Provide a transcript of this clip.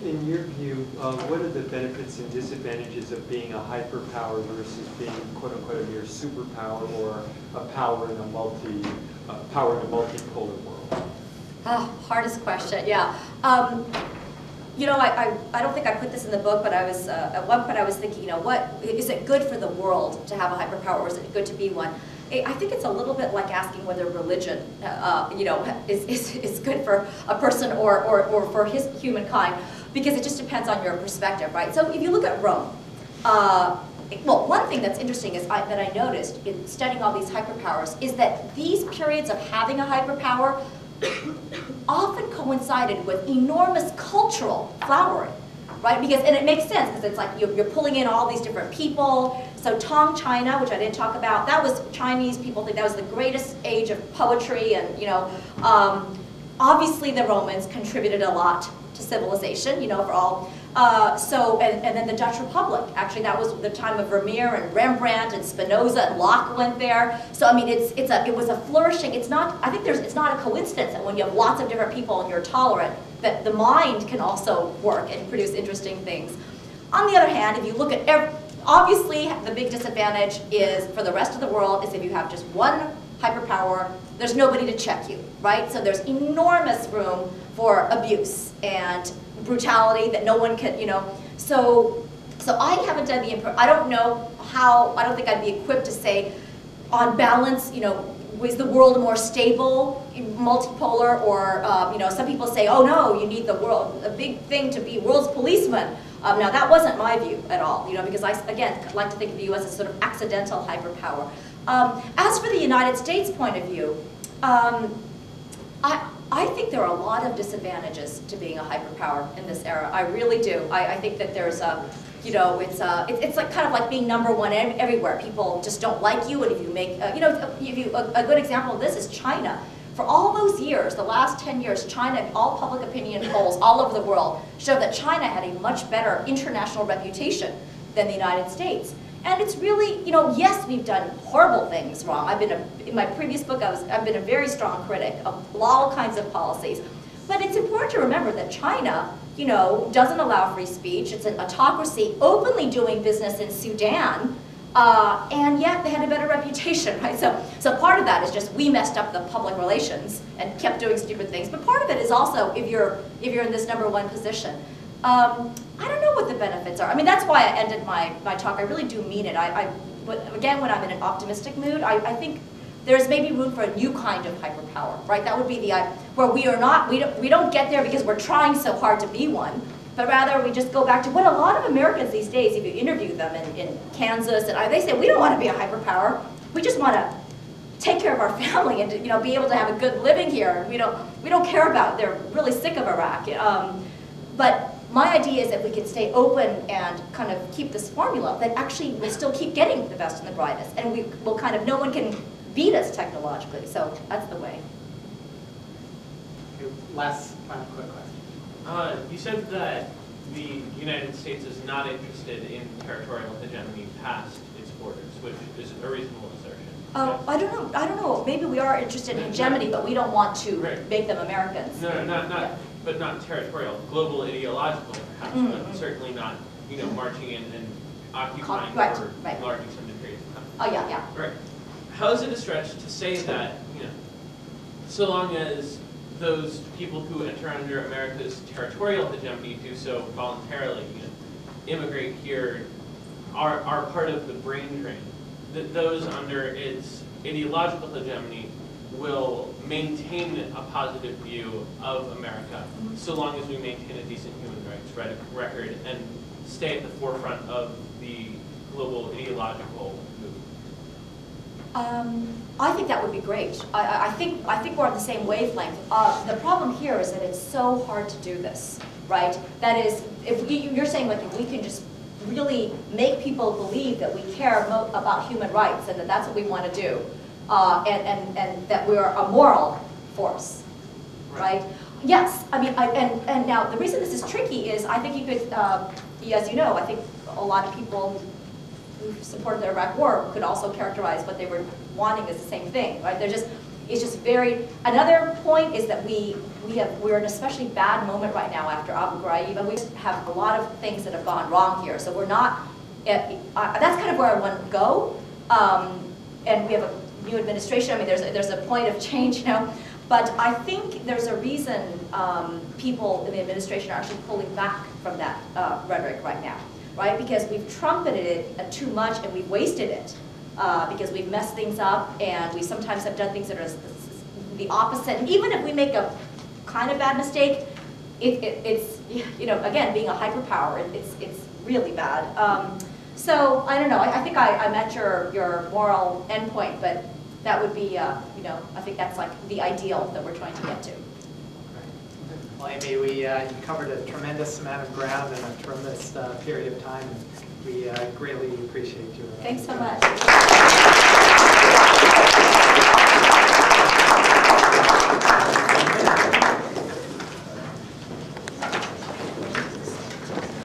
In your view, what are the benefits and disadvantages of being a hyperpower versus being "quote unquote" a mere superpower or a power in a multipolar world? Hardest question, yeah. You know, I don't think I put this in the book, but I was at one point I was thinking, you know, what is it good for the world to have a hyperpower, or is it good to be one? I think it's a little bit like asking whether religion, you know, is good for a person or for humankind, because it just depends on your perspective, right? So if you look at Rome, well, one thing that's interesting is that I noticed in studying all these hyperpowers is that these periods of having a hyperpower often coincided with enormous cultural flowering, right? Because, and it makes sense, because it's like you're pulling in all these different people. So Tang China, which I didn't talk about, that was Chinese people think that was the greatest age of poetry, and you know, obviously the Romans contributed a lot to civilization, you know, for all. And then the Dutch Republic, actually that was the time of Vermeer and Rembrandt and Spinoza and Locke went there. So I mean, it was a flourishing. It's not. I think it's not a coincidence that when you have lots of different people and you're tolerant, that the mind can also work and produce interesting things. On the other hand, if you look at obviously the big disadvantage is for the rest of the world is if you have just one hyperpower, there's nobody to check you, right? So there's enormous room for abuse and brutality that no one can, you know. So I haven't done I don't know how, I don't think I'd be equipped to say, on balance, you know, was the world more stable, multipolar, or, you know, some people say, oh no, you need a big thing to be world's policeman. Now that wasn't my view at all, you know, because I, again, like to think of the US as sort of accidental hyperpower. As for the United States point of view, I think there are a lot of disadvantages to being a hyperpower in this era. I really do. I think that there's a, you know, it's like kind of like being number one everywhere. People just don't like you, and if you make, you know, a good example of this is China. For all those years, the last 10 years, China, all public opinion polls all over the world show that China had a much better international reputation than the United States. And it's really, you know, yes, we've done horrible things wrong. In my previous book, I've been a very strong critic of all kinds of policies. But it's important to remember that China, you know, doesn't allow free speech. It's an autocracy openly doing business in Sudan, and yet they had a better reputation, right? So part of that is just we messed up the public relations and kept doing stupid things. But part of it is also if you're in this number one position. I don't know what the benefits are. I mean, that's why I ended my talk. I really do mean it. But again, when I'm in an optimistic mood, I think there's maybe room for a new kind of hyperpower, right? That would be the where we don't get there because we're trying so hard to be one, but rather we just go back to what a lot of Americans these days, if you interview them in Kansas, and they say we don't want to be a hyperpower. We just want to take care of our family and, you know, be able to have a good living here. We don't care about. They're really sick of Iraq. But my idea is that we can stay open and kind of keep this formula that actually will still keep getting the best and the brightest, and we will kind of, no one can beat us technologically. So that's the way. Okay, last final quick question. You said that the United States is not interested in territorial hegemony past its borders, which is a reasonable assertion. I don't know. Maybe we are interested in hegemony, but we don't want to make them Americans. No, not. But not territorial, global ideological perhaps, but certainly not, you know, marching in and occupying for large extended periods of time. Oh yeah. Right. How is it a stretch to say that, you know, so long as those people who enter under America's territorial hegemony do so voluntarily, you know, immigrate here, are part of the brain drain, that those under its ideological hegemony will maintain a positive view of America, so long as we maintain a decent human rights record and stay at the forefront of the global ideological movement? I think that would be great. I think we're on the same wavelength. The problem here is that it's so hard to do this, right? That is, you're saying like if we can just really make people believe that we care about human rights and that that's what we want to do. And that we're a moral force, right? Yes, I mean, and now the reason this is tricky is I think you could, as you know, I think a lot of people who supported the Iraq War could also characterize what they were wanting as the same thing, right? They're just, it's just very, another point is that we're in an especially bad moment right now after Abu Ghraib, and we just have a lot of things that have gone wrong here. So we're not, that's kind of where I want to go. And we have a new administration. I mean, there's a point of change, you know. But I think there's a reason people in the administration are actually pulling back from that rhetoric right now, right? Because we've trumpeted it too much and we've wasted it because we've messed things up and we sometimes have done things that are the opposite. And even if we make a kind of bad mistake, it's, you know, again, being a hyperpower, it's really bad. So I don't know. I think I met your moral endpoint, but that would be, you know, I think that's like the ideal that we're trying to get to. Well, Amy, you covered a tremendous amount of ground in a tremendous period of time. And we greatly appreciate your. Thanks so much.